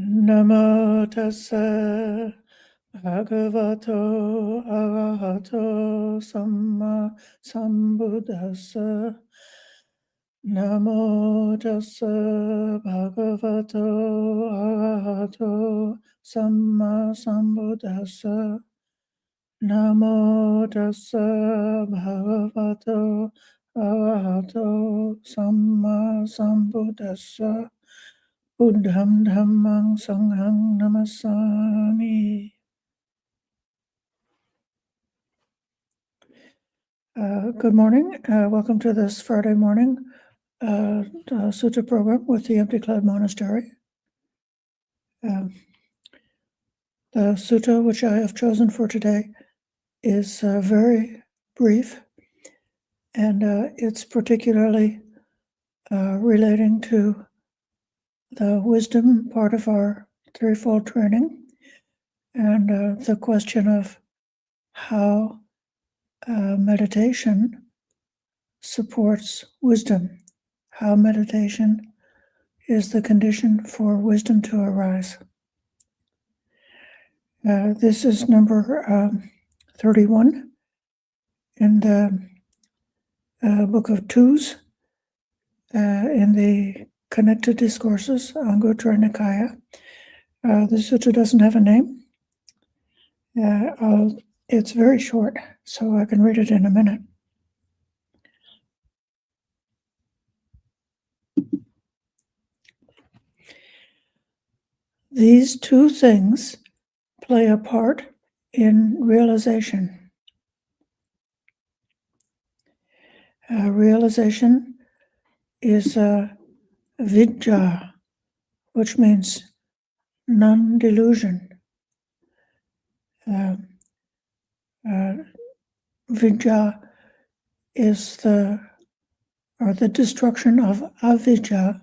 Namo tassa bhagavato arahato samma sambuddhassa. Namo tassa bhagavato arahato samma sambuddhassa. Namo tassa bhagavato arahato samma sambuddhassa. Buddham dhammang sanghang namasami. Good morning. Welcome to this Friday morning Sutta program with the Empty Cloud Monastery. The sutta which I have chosen for today is very brief, and it's particularly relating to the wisdom part of our threefold training, and the question of how meditation supports wisdom, how meditation is the condition for wisdom to arise. This is number 31 in the Book of Twos, in the Connected Discourses, Anguttara Nikaya. The sutta doesn't have a name. It's very short, so I can read it in a minute. These two things play a part in realization. Realization is vidya, which means non-delusion. Vidya is the destruction of avidya.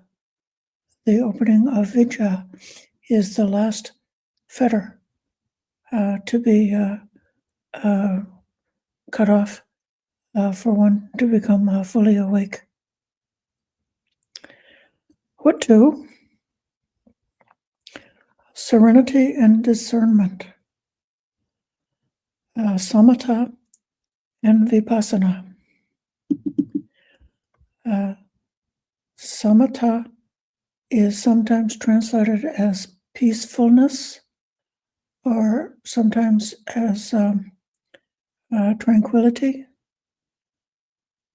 The opening of vidya is the last fetter to be cut off for one to become fully awake. What two? Serenity and discernment. Samatha and vipassana. Samatha is sometimes translated as peacefulness, or sometimes as tranquility.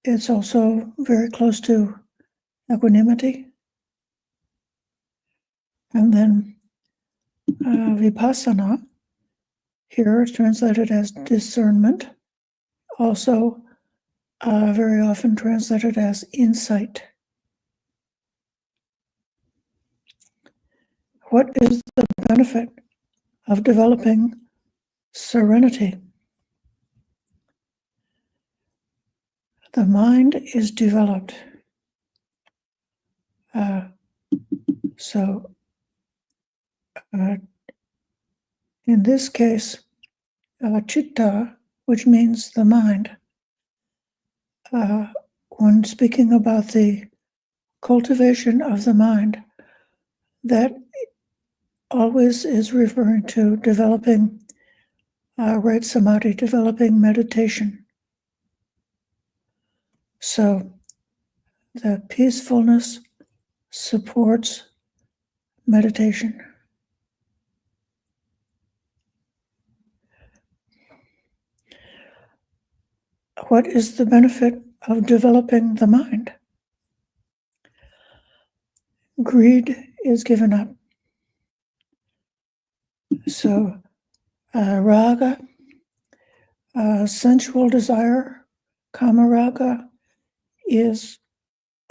It's also very close to equanimity. And then vipassana here is translated as discernment, also very often translated as insight. What is the benefit of developing serenity? The mind is developed. In this case, chitta, which means the mind, when speaking about the cultivation of the mind, that always is referring to developing right samadhi, developing meditation. So the peacefulness supports meditation. What is the benefit of developing the mind? Greed is given up. So raga, sensual desire, kama raga, is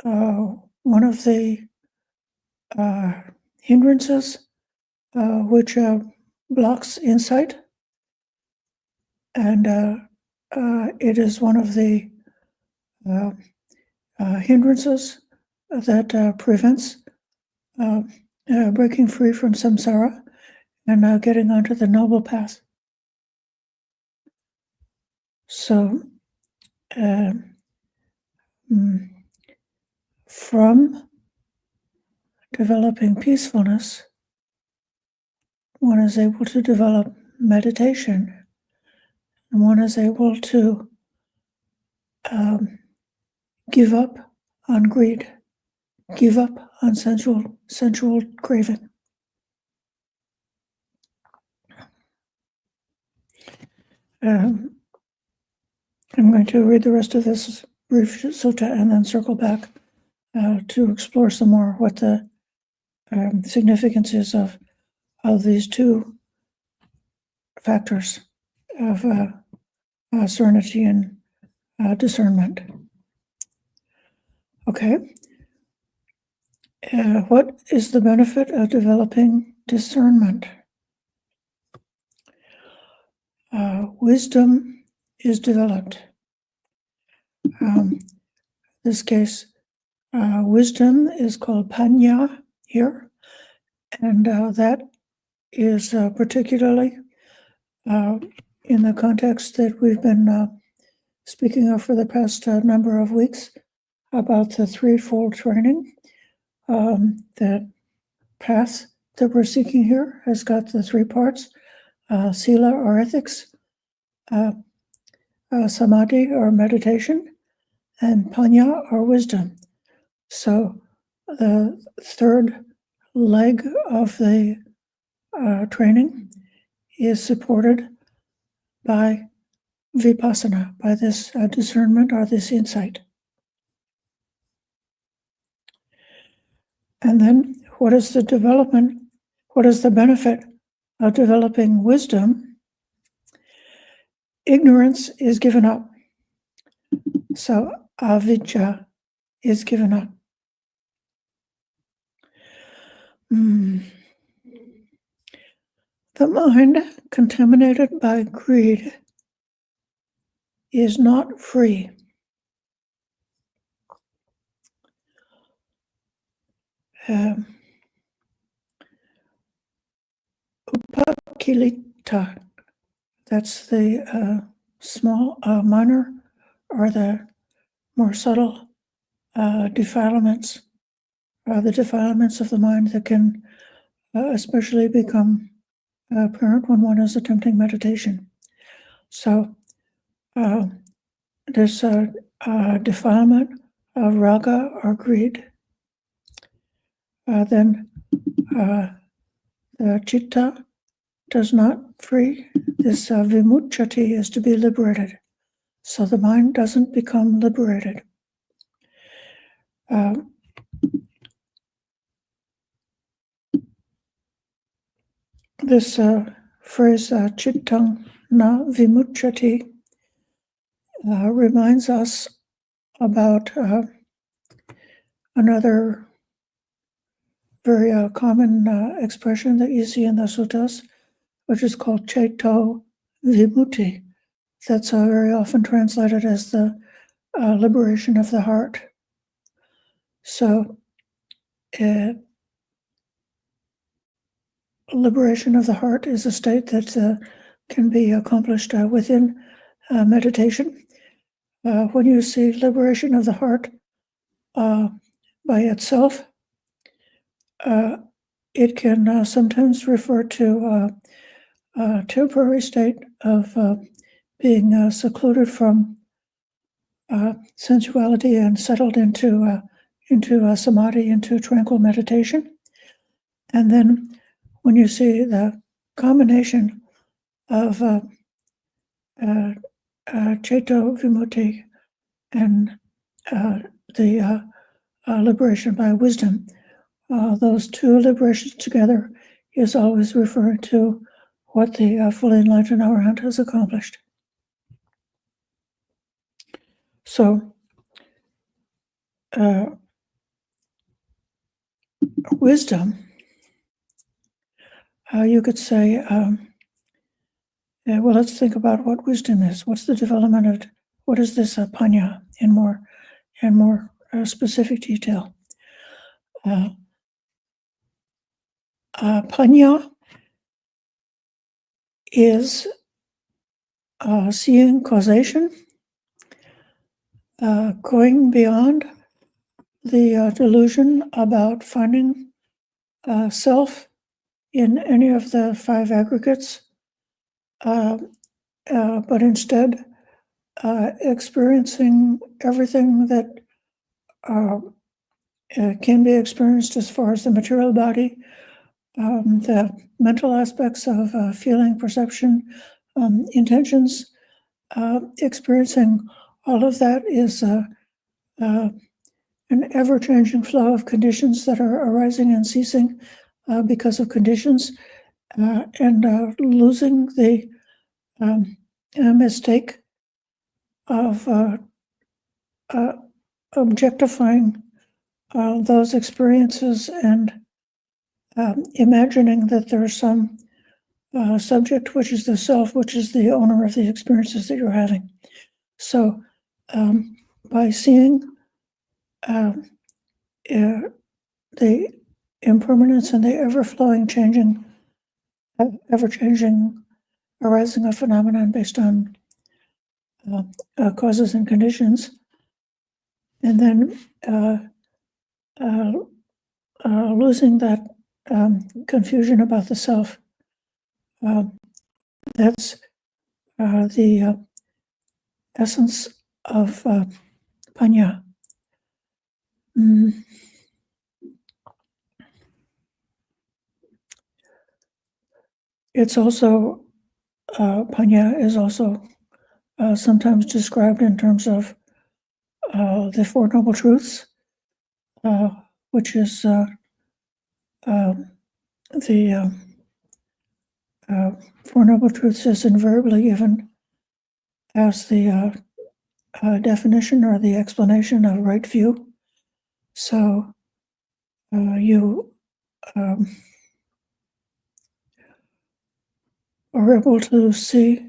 one of the hindrances which blocks insight, and it is one of the hindrances that prevents breaking free from samsara and getting onto the noble path. So from developing peacefulness, one is able to develop meditation, and one is able to give up on greed, give up on sensual craving. I'm going to read the rest of this brief sutta and then circle back to explore some more what the significance is of these two factors of serenity and discernment. Okay. What is the benefit of developing discernment? Wisdom is developed. This case, wisdom is called Panya here, and that is particularly in the context that we've been speaking of for the past number of weeks about the threefold training. That path that we're seeking here has got the three parts: sila or ethics, samadhi or meditation, and panya or wisdom. So the third leg of the training is supported by vipassana, by this discernment or this insight. And then what is the benefit of developing wisdom? Ignorance is given up. So avijja is given up. The mind contaminated by greed is not free. Upakilita, that's the small, minor, or the more subtle defilements, the defilements of the mind that can especially become apparent when one is attempting meditation. So this defilement of raga or greed, then the citta does not free. This vimucchati is to be liberated. So the mind doesn't become liberated. This phrase, cittang na vimucchati, reminds us about another very common expression that you see in the suttas, which is called ceto vimutti. That's very often translated as the liberation of the heart. So liberation of the heart is a state that can be accomplished within meditation. When you see liberation of the heart by itself, it can sometimes refer to a temporary state of being secluded from sensuality and settled into samadhi, into tranquil meditation. And then when you see the combination of ceto vimutti and the liberation by wisdom, those two liberations together is always referring to what the fully enlightened Arahant has accomplished. So wisdom, you could say, well, let's think about what wisdom is. What's the development of, what is this panya in more specific detail? Panya is seeing causation, going beyond the delusion about finding self in any of the 5 aggregates, but instead experiencing everything that can be experienced as far as the material body, the mental aspects of feeling, perception, intentions, experiencing all of that is an ever-changing flow of conditions that are arising and ceasing because of conditions, and losing the mistake of objectifying those experiences and imagining that there's some subject, which is the self, which is the owner of the experiences that you're having. So by seeing the impermanence and the ever-flowing, ever-changing arising of phenomenon based on causes and conditions, and then losing that confusion about the self. That's the essence of Panya. It's also, Panya is also sometimes described in terms of the Four Noble Truths, which is the Four Noble Truths is invariably given as the definition or the explanation of right view. So you are able to see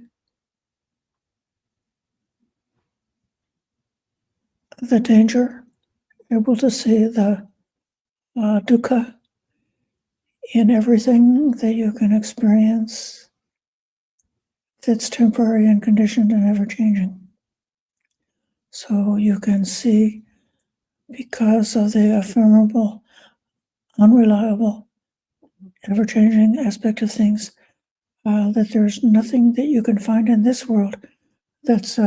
the danger, able to see the dukkha in everything that you can experience that's temporary and conditioned and ever-changing. So you can see, because of the ephemeral, unreliable, ever-changing aspect of things, that there's nothing that you can find in this world that's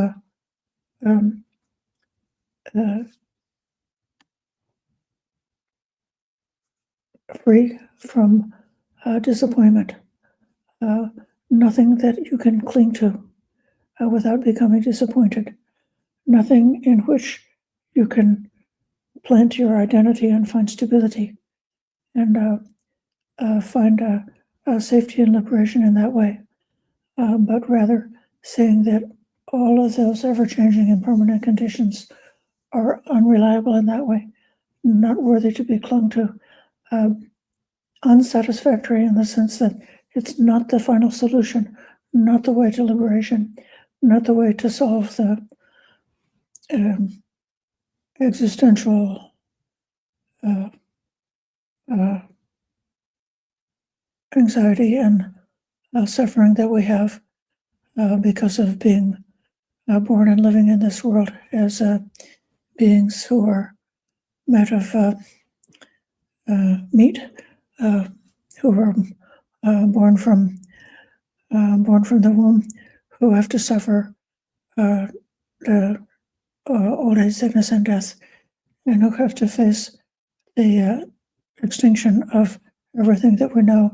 free from disappointment. Nothing that you can cling to without becoming disappointed. Nothing in which you can plant your identity and find stability and find safety and liberation in that way. But rather saying that all of those ever-changing and permanent conditions are unreliable in that way, not worthy to be clung to, unsatisfactory in the sense that it's not the final solution, not the way to liberation, not the way to solve the existential anxiety and suffering that we have because of being born and living in this world as beings who are made of meat, who are born from the womb, who have to suffer the old age, sickness, and death, and who have to face the extinction of everything that we know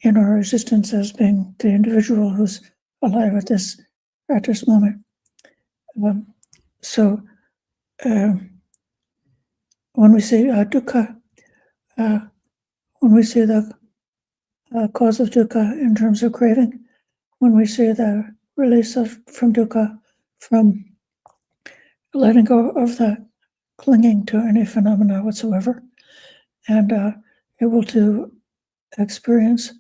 in our existence as being the individual who's alive at this moment. So when we see dukkha, when we see the cause of dukkha in terms of craving, when we see the release from dukkha, from letting go of the clinging to any phenomena whatsoever, and able to experience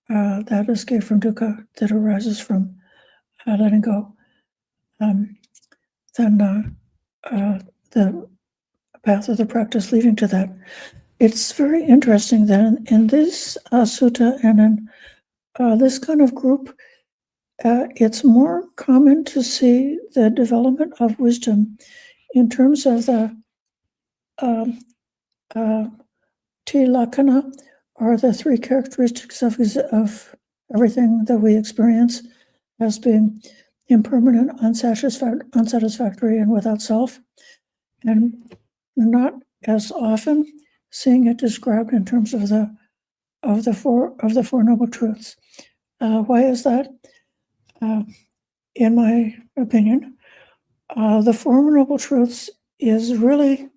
that escape from dukkha that arises from letting go, then the path of the practice leading to that. It's very interesting that in this sutta and in this kind of group, it's more common to see the development of wisdom in terms of the tilakkhana, are the three characteristics of everything that we experience as being impermanent, unsatisfactory, and without self, and not as often seeing it described in terms of the Four Noble Truths. Why is that? In my opinion, the Four Noble Truths is really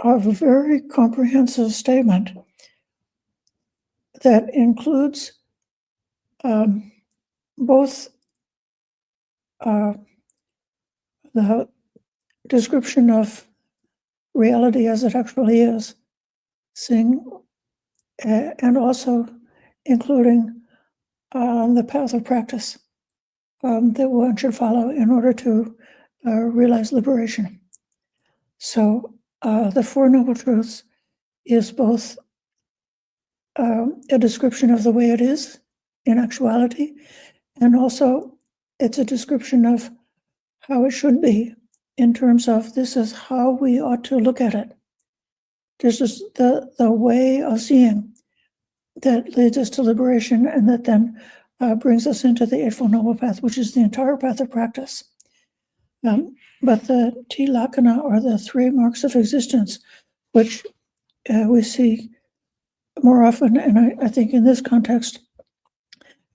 a very comprehensive statement that includes both the description of reality as it actually is, seeing, and also including the path of practice that one should follow in order to realize liberation. So the Four Noble Truths is both a description of the way it is in actuality, and also it's a description of how it should be in terms of this is how we ought to look at it. This is the way of seeing that leads us to liberation, and that then brings us into the Eightfold Noble Path, which is the entire path of practice. But the Tilakkhana are the three marks of existence, which we see more often, and I think in this context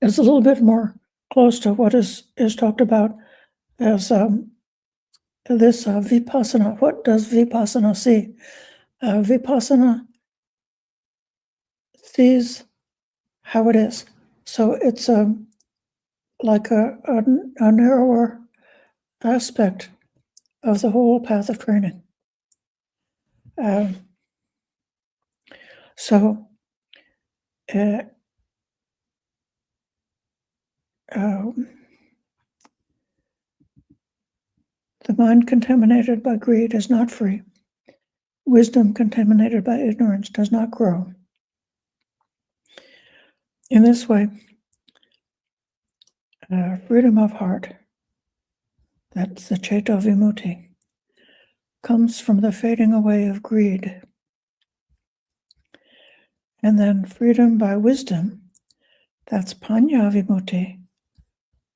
is a little bit more close to what is talked about as this vipassana. What does vipassana see? Vipassana sees how it is. So it's like a narrower aspect of the whole path of training. So the mind contaminated by greed is not free. Wisdom contaminated by ignorance does not grow. In this way, freedom of heart, that's the Ceto Vimutti, comes from the fading away of greed. And then freedom by wisdom, that's Panya Vimutti,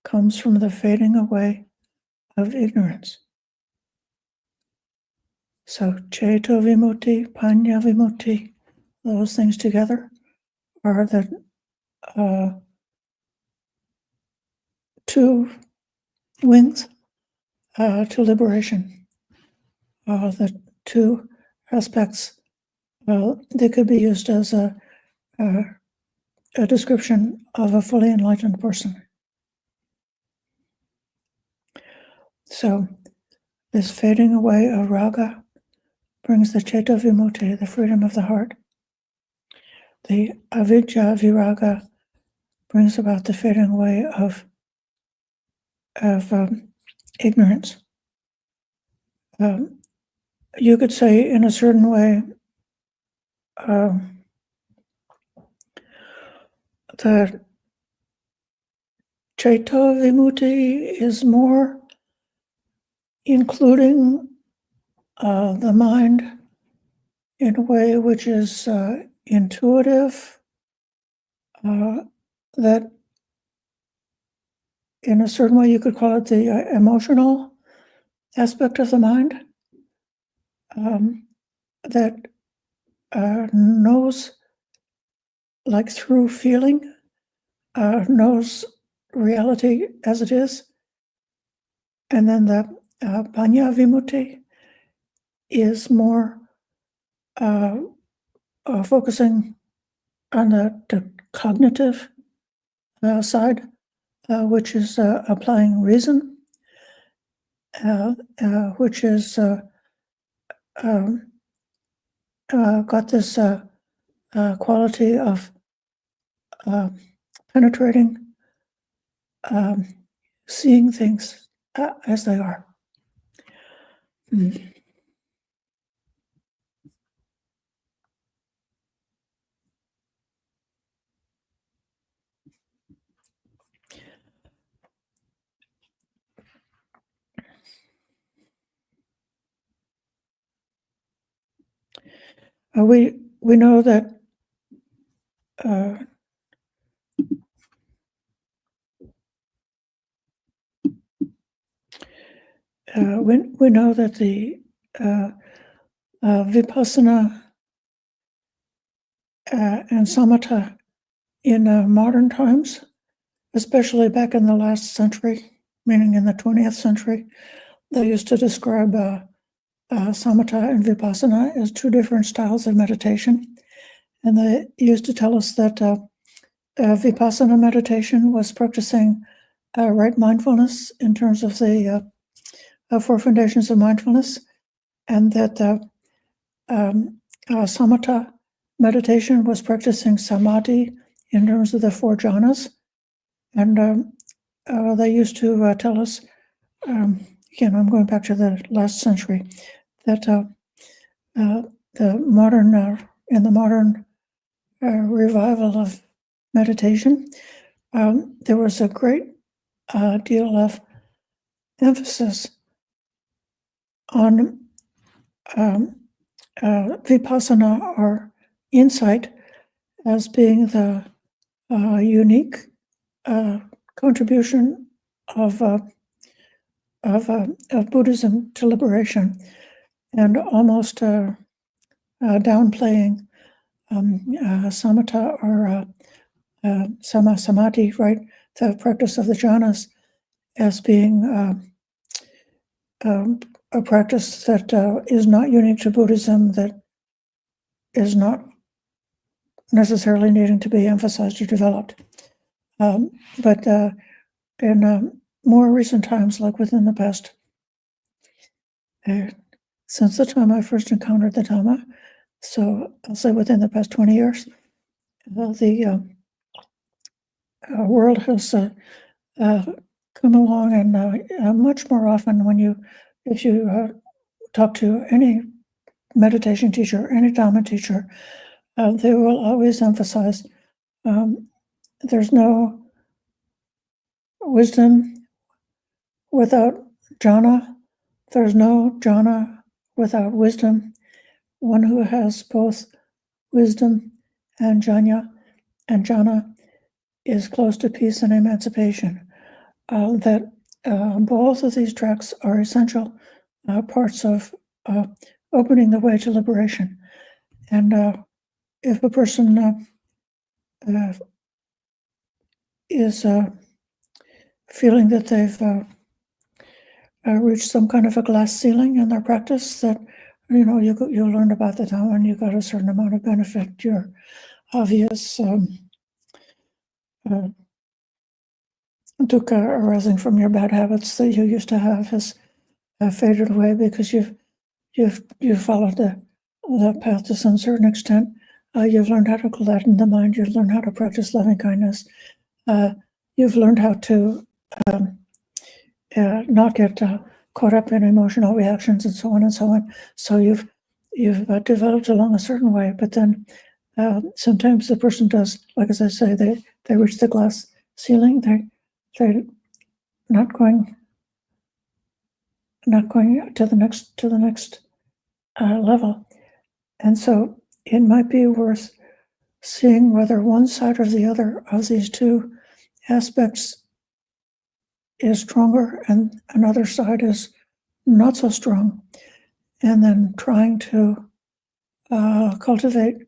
comes from the fading away of ignorance. So Ceto Vimutti, Panya Vimutti, those things together are the two wings to liberation. The two aspects they could be used as a description of a fully enlightened person. So this fading away of raga brings the Ceto Vimutti, the freedom of the heart. The avidya viraga brings about the fading away of ignorance. You could say in a certain way, the Ceto Vimutti is more including the mind in a way which is intuitive, that in a certain way you could call it the emotional aspect of the mind, that knows, like through feeling, knows reality as it is. And then the Panya Vimutti is more focusing on the cognitive side, which is applying reason, which is got this quality of penetrating, seeing things as they are. We we know that we know that the vipassana and samatha in modern times, especially back in the last century, meaning in the 20th century, they used to describe samatha and vipassana as two different styles of meditation. And they used to tell us that vipassana meditation was practicing right mindfulness in terms of the four foundations of mindfulness, and that samatha meditation was practicing samadhi in terms of the four jhanas. And they used to tell us, again, I'm going back to the last century, that the modern in the modern revival of meditation, there was a great deal of emphasis on vipassana or insight as being the unique contribution of Buddhism to liberation, and almost downplaying samatha or samadhi, right, the practice of the jhanas, as being a practice that is not unique to Buddhism, that is not necessarily needing to be emphasized or developed. But in more recent times, like within the past, since the time I first encountered the Dhamma, so I'll say within the past 20 years, the world has come along, and much more often if you talk to any meditation teacher, any Dhamma teacher, they will always emphasize there's no wisdom without jhana. There's no jhana without wisdom. One who has both wisdom and jhana is close to peace and emancipation. That both of these tracks are essential parts of opening the way to liberation. And if a person is feeling that they've reached some kind of a glass ceiling in their practice, that you learned about the Dhamma and you got a certain amount of benefit, your obvious dukkha arising from your bad habits that you used to have has faded away because you've followed the path to some certain extent. You've learned how to gladden the mind. You've learned how to practice loving kindness. You've learned how to not get caught up in emotional reactions and so on and so on. So you've developed along a certain way, but then sometimes the person does, like as I say, they reach the glass ceiling. They're not going to the next level, and so it might be worth seeing whether one side or the other of these two aspects is stronger and another side is not so strong, and then trying to cultivate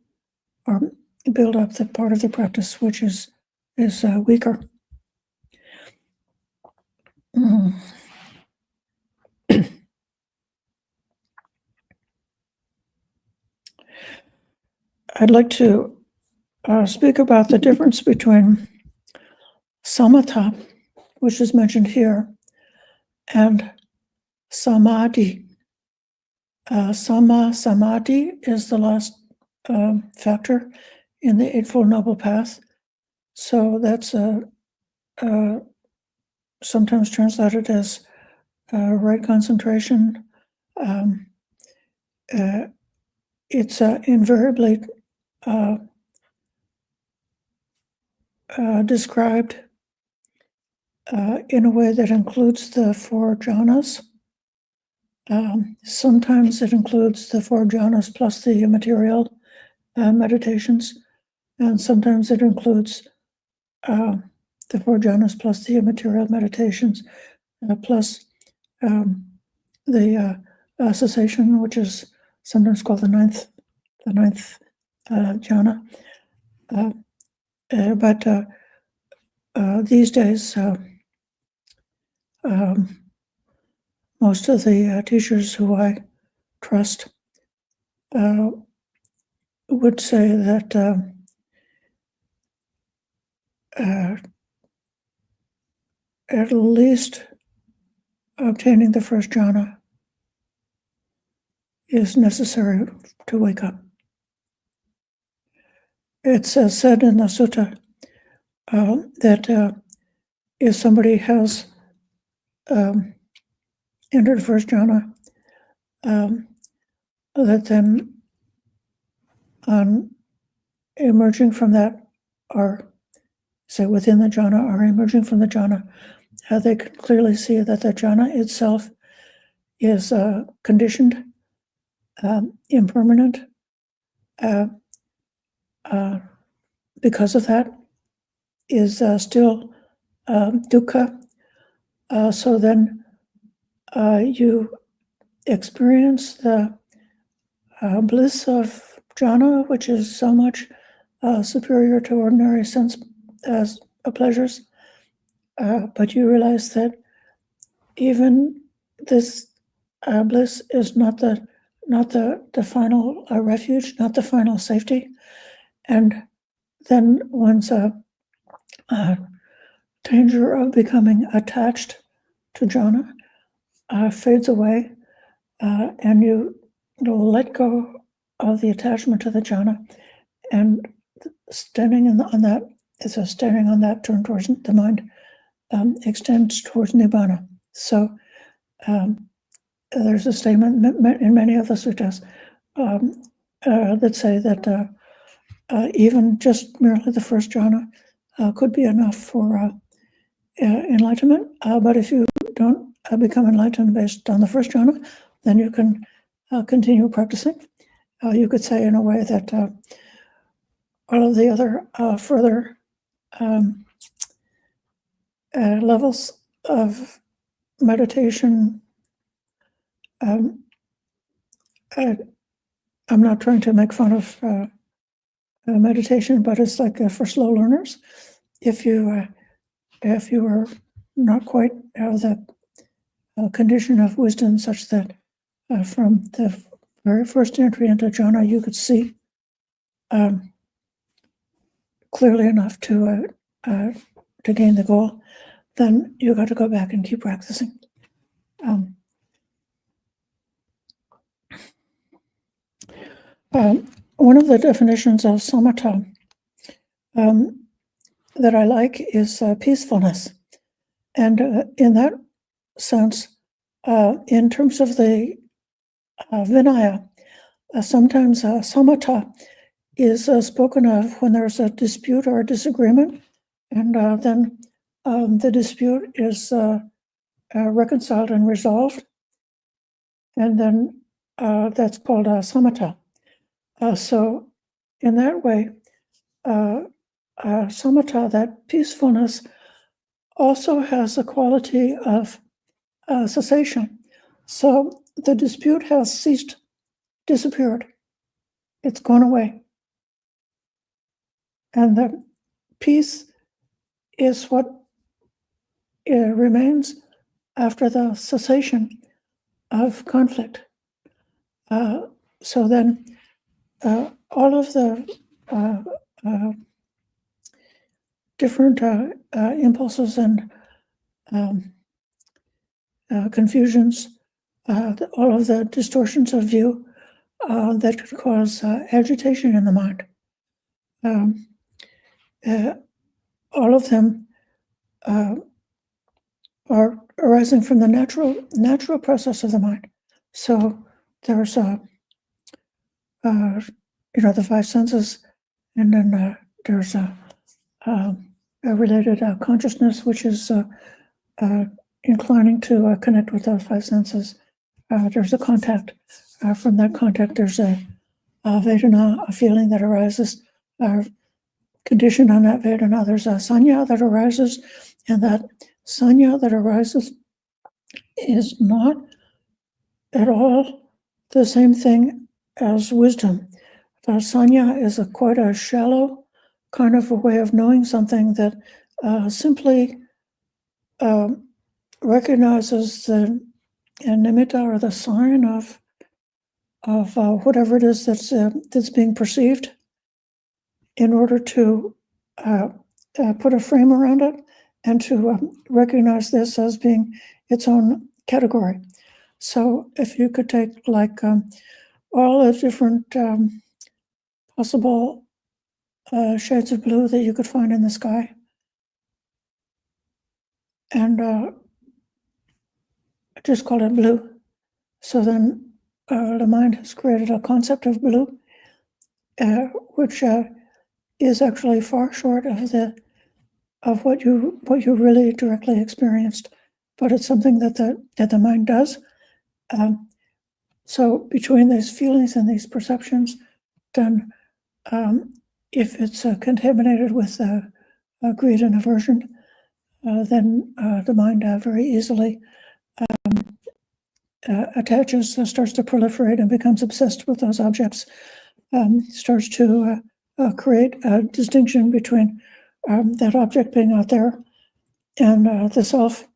or build up the part of the practice which is weaker. I'd like to speak about the difference between samatha, which is mentioned here, and samadhi. Samadhi is the last factor in the Eightfold Noble Path. So that's sometimes translated as right concentration. It's invariably described in a way that includes the four jhanas. Sometimes it includes the four jhanas plus the material meditations, and sometimes it includes the 4 jhanas plus the immaterial meditations, plus the cessation, which is sometimes called the ninth jhana. But these days, most of the teachers who I trust would say that at least obtaining the first jhana is necessary to wake up. It's said in the sutta that if somebody has entered first jhana, that then on emerging from that, or say within the jhana, or emerging from the jhana, they can clearly see that the jhana itself is conditioned, impermanent. Because of that, is still dukkha. So then you experience the bliss of jhana, which is so much superior to ordinary sense pleasures. But you realize that even this bliss is not the final refuge, not the final safety. And then one's danger of becoming attached to jhana fades away, and you let go of the attachment to the jhana, and standing on that turn towards the mind extends towards nibbana. So there's a statement in many of the suttas that say that even just merely the first jhana could be enough for enlightenment. But if you don't become enlightened based on the first jhana, then you can continue practicing. You could say in a way that all of the other further levels of meditation, I'm not trying to make fun of meditation, but it's like for slow learners. If you are not quite have that condition of wisdom such that from the very first entry into jhana you could see clearly enough to gain the goal, then you got to go back and keep practicing. One of the definitions of samatha that I like is peacefulness. And in that sense, in terms of the Vinaya, sometimes samatha is spoken of when there's a dispute or a disagreement, and then the dispute is reconciled and resolved, and then that's called samatha. So in that way, samatha, that peacefulness, also has a quality of cessation. So the dispute has ceased, disappeared. It's gone away. And the peace is what remains after the cessation of conflict. So then all of the different impulses and confusions, all of the distortions of view that could cause agitation in the mind, all of them are arising from the natural process of the mind. So there's the 5 senses, and then there's a related consciousness, which is inclining to connect with those 5 senses. There's a contact. From that contact, there's a Vedana, a feeling that arises, conditioned on that Vedana. There's a sanya that arises, and that sanya that arises is not at all the same thing as wisdom. The sanya is quite a shallow kind of a way of knowing something that simply recognizes the nimitta, or the sign of whatever it is that's being perceived, in order to put a frame around it and to recognize this as being its own category. So if you could take like all the different possible shades of blue that you could find in the sky, and just call it blue. So then the mind has created a concept of blue, which is actually far short of what you really directly experienced, but it's something that the mind does. So between these feelings and these perceptions, then if it's contaminated with greed and aversion, then the mind very easily attaches, starts to proliferate and becomes obsessed with those objects, starts to create a distinction between that object being out there and the self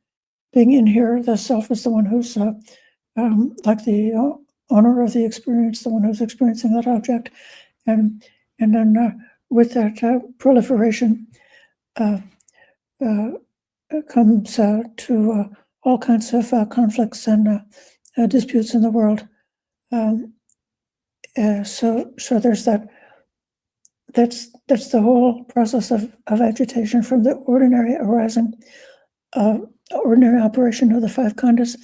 being in here. The self is the one who's like the owner of the experience, the one who's experiencing that object, and then with that proliferation comes to all kinds of conflicts and disputes in the world. So there's that. That's the whole process of agitation from the ordinary arising, ordinary operation of the five khandhas.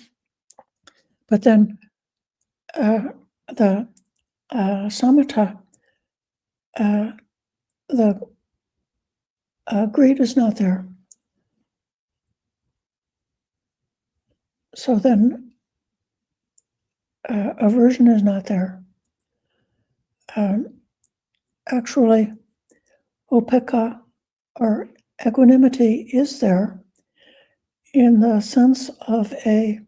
But then the samatha, the greed is not there. So then aversion is not there. Actually, upekkha, or equanimity, is there in the sense of a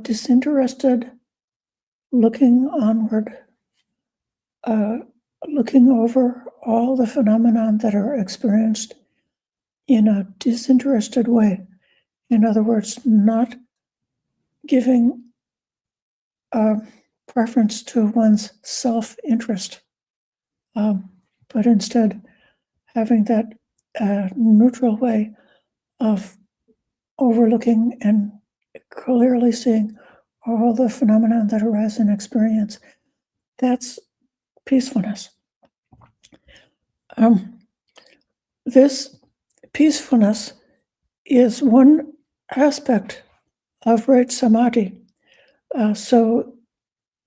disinterested looking onward, looking over all the phenomena that are experienced in a disinterested way. In other words, not giving preference to one's self-interest, but instead having that neutral way of overlooking and clearly seeing all the phenomena that arise in experience. That's peacefulness. This peacefulness is one aspect of right samadhi. So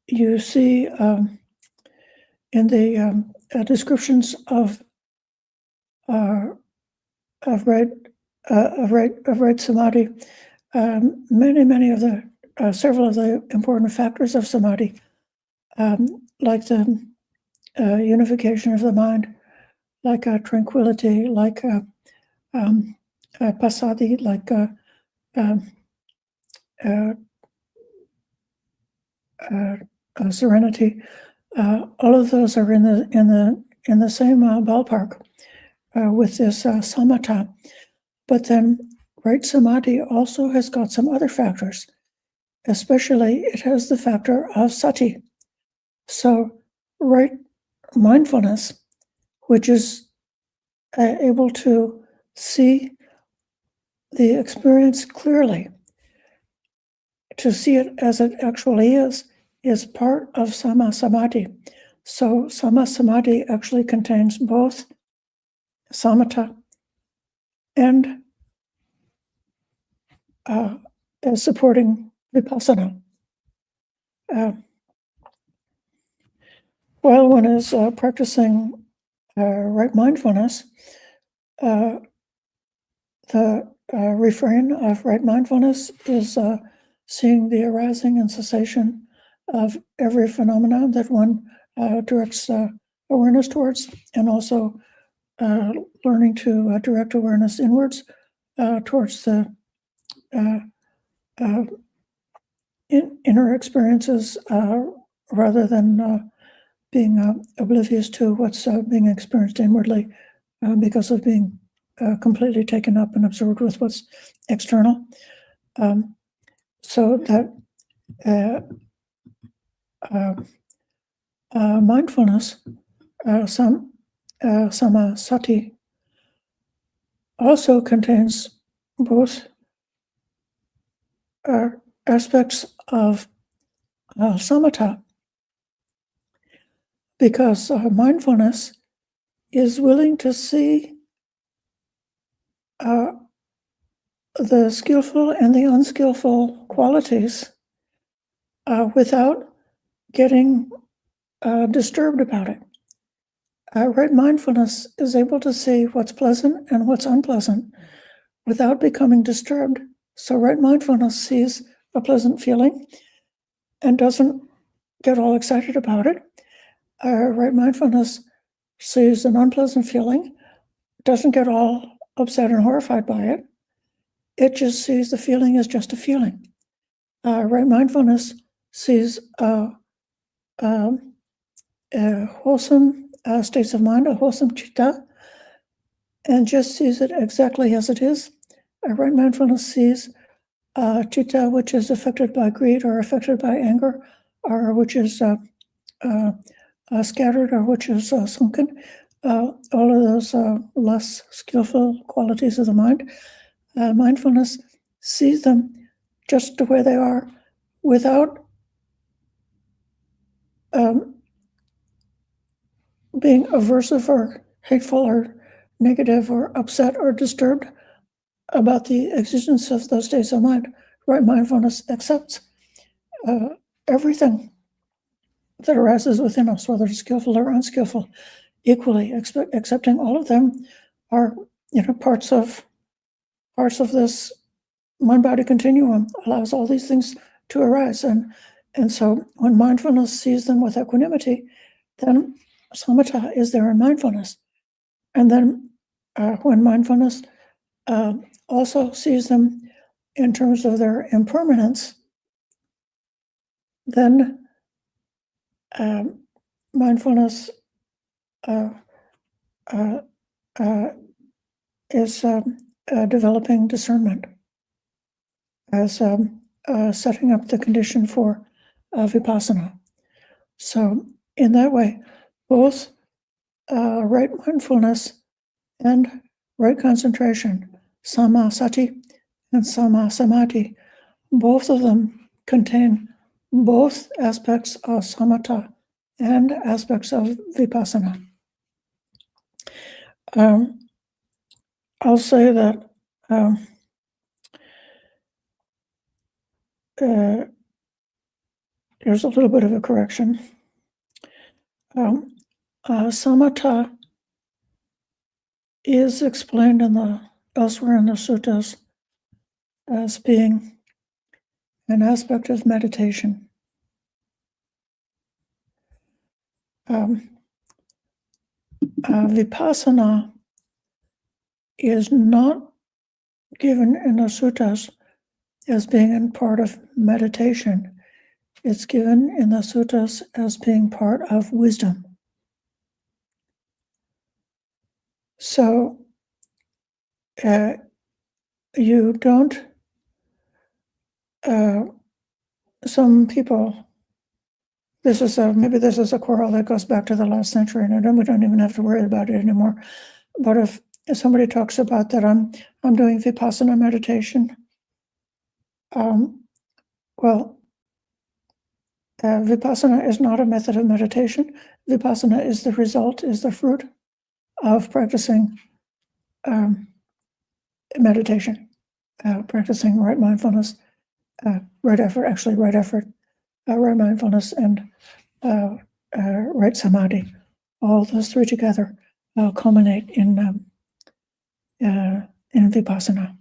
you see in the descriptions of right samadhi, many of the several of the important factors of samadhi, like the unification of the mind, like tranquility, like passaddhi, like serenity. All of those are in the same ballpark with this samatha. But then right samadhi also has got some other factors. Especially, it has the factor of sati. So right mindfulness, which is able to see the experience clearly, to see it as it actually is part of sama samadhi. So sama samadhi actually contains both samatha and supporting vipassana. While one is practicing right mindfulness, the refrain of right mindfulness is seeing the arising and cessation of every phenomenon that one directs awareness towards, and also learning to direct awareness inwards towards the inner experiences rather than being oblivious to what's being experienced inwardly because of being completely taken up and absorbed with what's external. So that mindfulness, samasati, also contains both aspects of samatha, because mindfulness is willing to see the skillful and the unskillful qualities without getting disturbed about it. Right mindfulness is able to see what's pleasant and what's unpleasant without becoming disturbed. So right mindfulness sees a pleasant feeling and doesn't get all excited about it. Right mindfulness sees an unpleasant feeling, doesn't get all upset and horrified by it. It just sees the feeling as just a feeling. Right mindfulness sees wholesome states of mind, a wholesome citta, and just sees it exactly as it is. Right mindfulness sees citta which is affected by greed or affected by anger, or which is scattered, or which is sunken. All of those less skillful qualities of the mind. Mindfulness sees them just the way they are without being aversive or hateful or negative or upset or disturbed about the existence of those states of mind. Right mindfulness accepts everything that arises within us, whether it's skillful or unskillful, equally, accepting all of them are parts of this mind-body continuum, allows all these things to arise. And so when mindfulness sees them with equanimity, then samatha is there in mindfulness. And then when mindfulness also sees them in terms of their impermanence, then mindfulness is developing discernment as setting up the condition for vipassana. So in that way, both right mindfulness and right concentration, samasati and samadhi, both of them contain both aspects of samatha and aspects of vipassana. I'll say that there's a little bit of a correction. Samatha is explained elsewhere in the suttas as being an aspect of meditation. Vipassana is not given in the suttas as being a part of meditation. It's given in the suttas as being part of wisdom. So you don't, some people, maybe this is a quarrel that goes back to the last century, and we don't even have to worry about it anymore. But if somebody talks about that I'm doing vipassana meditation, vipassana is not a method of meditation. Vipassana is the result, is the fruit of practicing meditation, practicing right mindfulness, right mindfulness, and right samadhi. All those three together culminate in vipassana.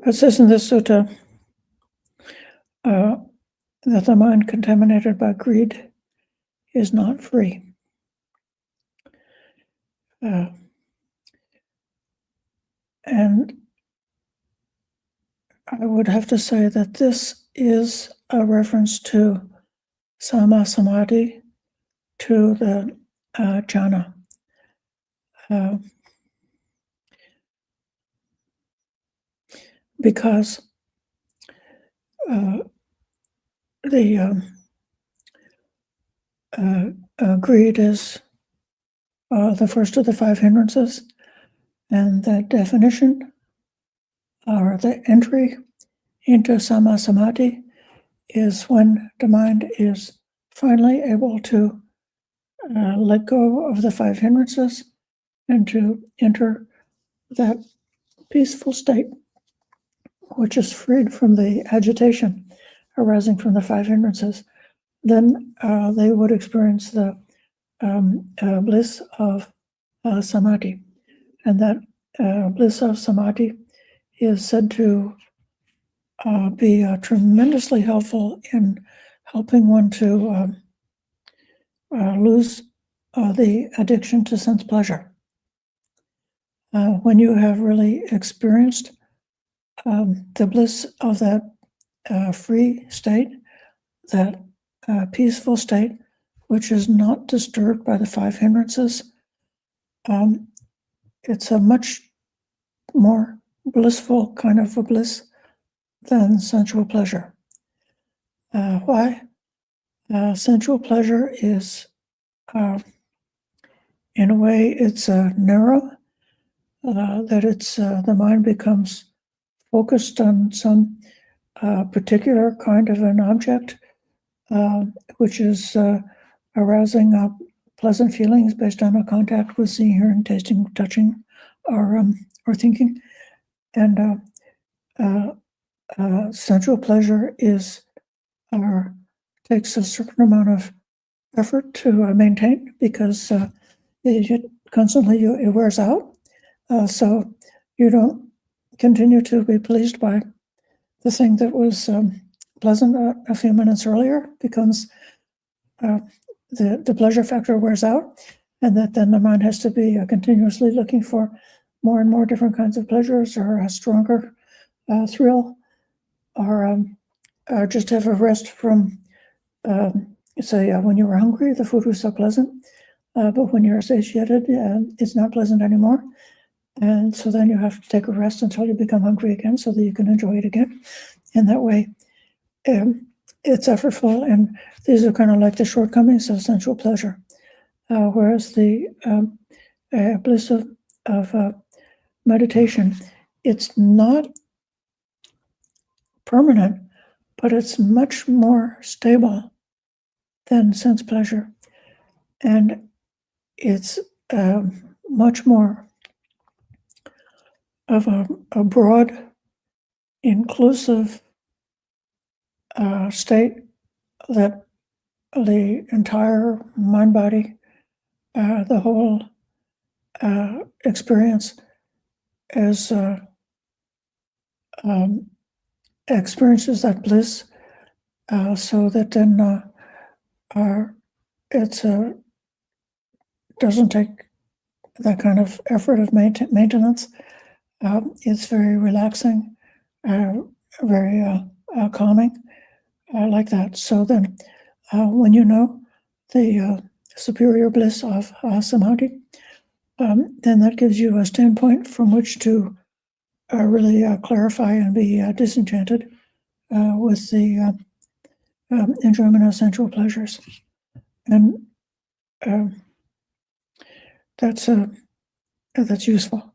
It says in this sutta that the mind contaminated by greed is not free. And I would have to say that this is a reference to Samma Samadhi, to the jhana. Because the greed is the first of the 5 hindrances, and the definition or the entry into Samma Samadhi is when the mind is finally able to let go of the 5 hindrances and to enter that peaceful state, which is freed from the agitation arising from the 5 hindrances. Then they would experience the bliss of samadhi. And that bliss of samadhi is said to be tremendously helpful in helping one to lose the addiction to sense pleasure. When you have really experienced the bliss of that free state, that peaceful state, which is not disturbed by the 5 hindrances, it's a much more blissful kind of a bliss than sensual pleasure. Why? Sensual pleasure is, in a way, it's narrow, that it's the mind becomes focused on some particular kind of an object, which is arousing pleasant feelings based on a contact with seeing, hearing, tasting, touching, or thinking. And sensual pleasure takes a certain amount of effort to maintain, because it wears out. So you don't continue to be pleased by the thing that was pleasant a few minutes earlier, becomes the pleasure factor wears out, and that then the mind has to be continuously looking for more and more different kinds of pleasures, or a stronger thrill, or just have a rest from, say, when you were hungry, the food was so pleasant, but when you're satiated, it's not pleasant anymore. And so then you have to take a rest until you become hungry again, so that you can enjoy it again. And that way, it's effortful, and these are kind of like the shortcomings of sensual pleasure. Whereas the bliss of meditation, it's not permanent, but it's much more stable than sense pleasure. And it's much more of a broad, inclusive state, that the entire mind-body, the whole experience experiences that bliss, so that then it doesn't take that kind of effort of maintenance. It's very relaxing, very calming, like that. So then when you know the superior bliss of samadhi, then that gives you a standpoint from which to really clarify and be disenchanted with the enjoyment of sensual pleasures. And that's useful.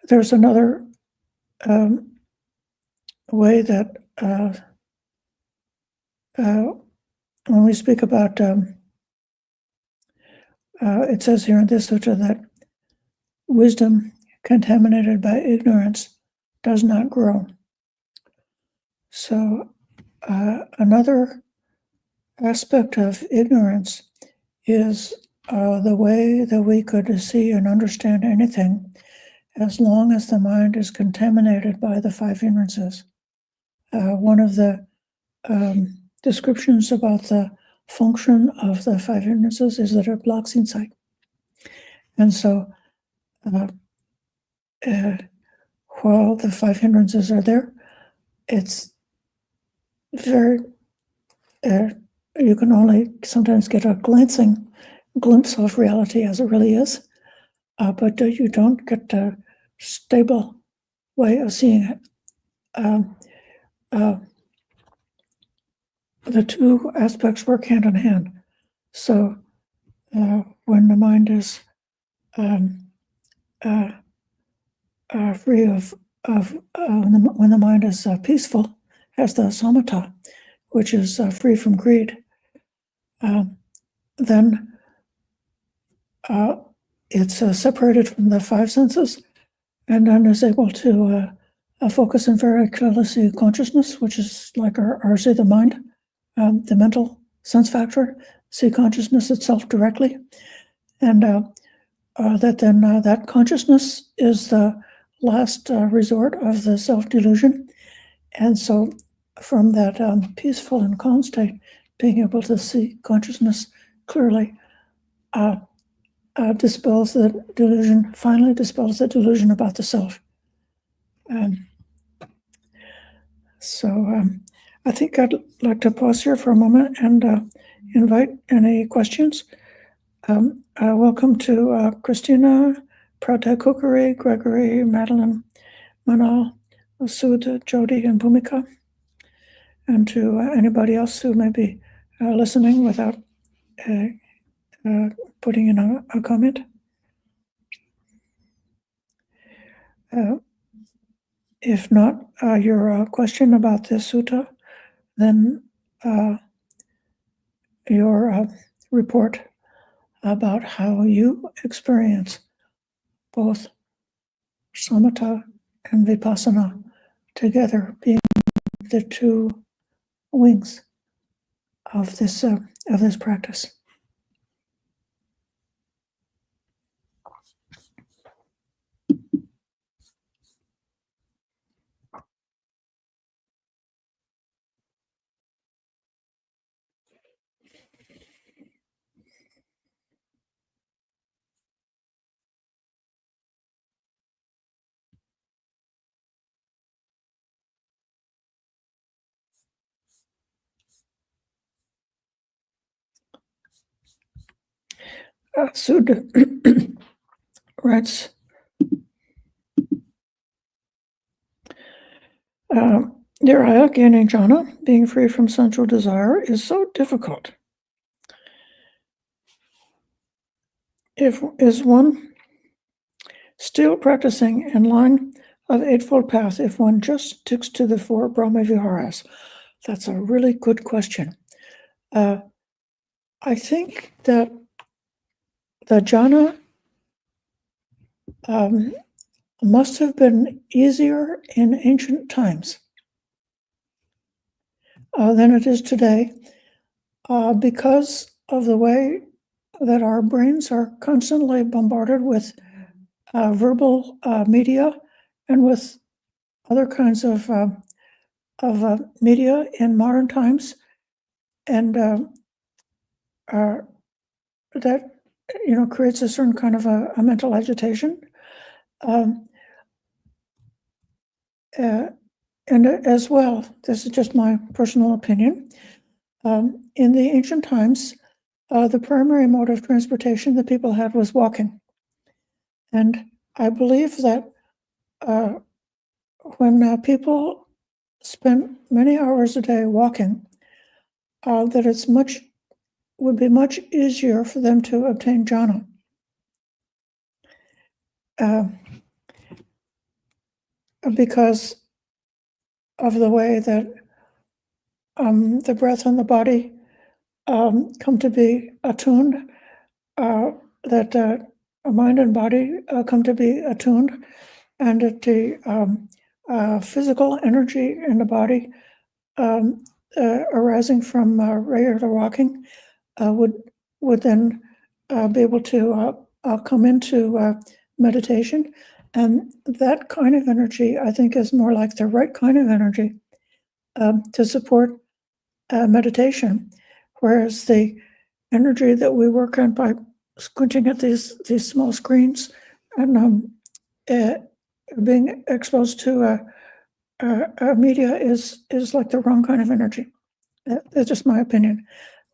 There's another way that when we speak about, it says here in this sutta that wisdom contaminated by ignorance does not grow. So another aspect of ignorance is the way that we could see and understand anything as long as the mind is contaminated by the five hindrances. One of the descriptions about the function of the five hindrances is that it blocks insight. And so while the five hindrances are there, it's very, you can only sometimes get a glimpse of reality as it really is, but you don't get a stable way of seeing it. The two aspects work hand in hand. So when the mind is free when the mind is peaceful, has the samatha, which is free from greed, then it's separated from the five senses, and then is able to focus and very clearly see consciousness, which is like our say the mind, the mental sense factor, see consciousness itself directly, and that consciousness is the last resort of the self-delusion. And so from that peaceful and calm state, being able to see consciousness clearly dispels the delusion, finally dispels the delusion about the self. So I think I'd like to pause here for a moment and invite any questions. Welcome to Christina, Prata Kukuri, Gregory, Madeline, Manal, Sud, Jody, and Bhumika, and to anybody else who may be listening without putting in a comment. If not your question about this sutta, then your report about how you experience both samatha and vipassana together, being the two wings of this practice. Sud writes, Dear Ayyā, gaining jhana, being free from sensual desire, is so difficult. Is one still practicing in line of Eightfold Path if one just sticks to the four Brahmaviharas? That's a really good question. I think that the jhana must have been easier in ancient times than it is today, because of the way that our brains are constantly bombarded with verbal media and with other kinds of media in modern times, and that creates a certain kind of a mental agitation. And as well, this is just my personal opinion, in the ancient times, the primary mode of transportation that people had was walking. And I believe that when people spend many hours a day walking, that would be much easier for them to obtain jhana. Because of the way that the breath and the body come to be attuned, that mind and body come to be attuned, and that the physical energy in the body arising from regular walking would then be able to come into meditation. And that kind of energy, I think, is more like the right kind of energy to support meditation, whereas the energy that we work on by squinting at these small screens and being exposed to media is like the wrong kind of energy. That's just my opinion.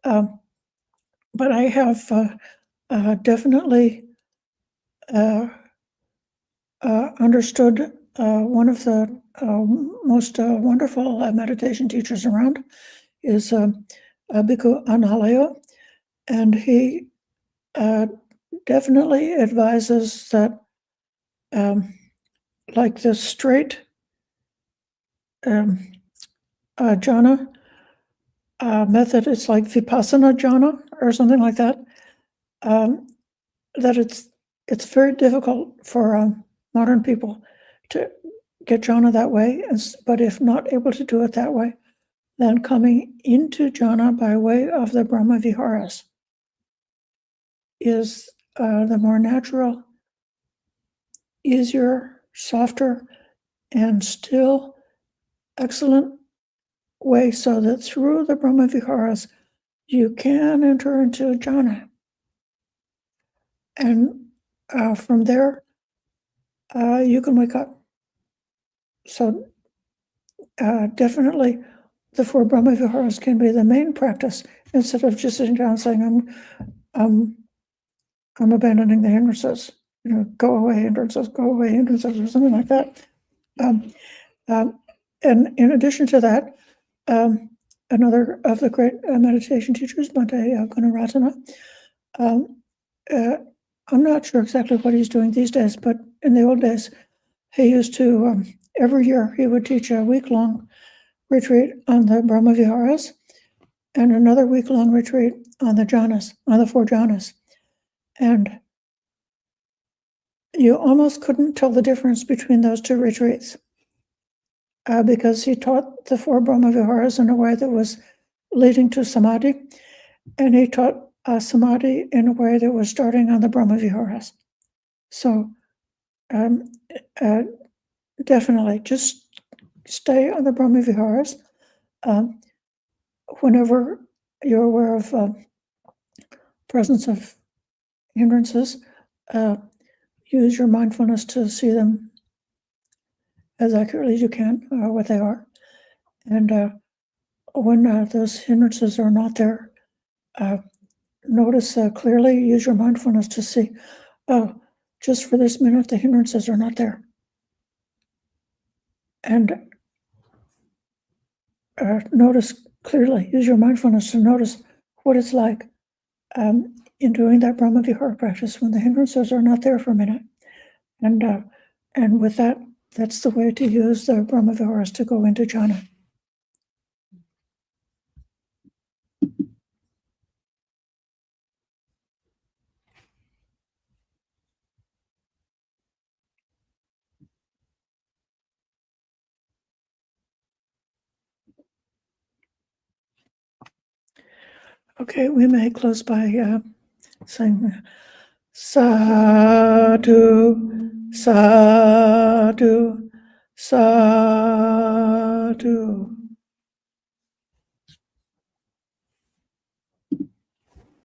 But I have definitely understood one of the most wonderful meditation teachers around is Bhikkhu Analayo, and he definitely advises that like the straight jhana method, it's like vipassana jhana or something like that, that it's very difficult for modern people to get jhana that way, but if not able to do it that way, then coming into jhana by way of the Brahma Viharas is the more natural, easier, softer, and still excellent way, so that through the Brahma Viharas you can enter into jhana. And from there, you can wake up. So definitely the 4 Brahma Viharas can be the main practice, instead of just sitting down saying, I'm abandoning the hindrances, go away hindrances, or something like that. And in addition to that, another of the great meditation teachers, Bhante Gunaratana, I'm not sure exactly what he's doing these days, but in the old days, he used to, every year, he would teach a week-long retreat on the Brahma Viharas and another week-long retreat on the jhanas, on the 4 jhanas. And you almost couldn't tell the difference between those 2 retreats because he taught the 4 Brahma Viharas in a way that was leading to samadhi, and he taught samadhi in a way that was starting on the Brahma Viharas. So definitely just stay on the Brahma Viharas. Whenever you're aware of presence of hindrances, use your mindfulness to see them as accurately as you can, what they are. And when those hindrances are not there, notice clearly, use your mindfulness to see, just for this minute, the hindrances are not there. And notice clearly, use your mindfulness to notice what it's like in doing that Brahma Vihara practice when the hindrances are not there for a minute. And with that, that's the way to use the Brahma Viharas to go into jhana. Okay, we may close by saying sadhu, sadhu, sadhu.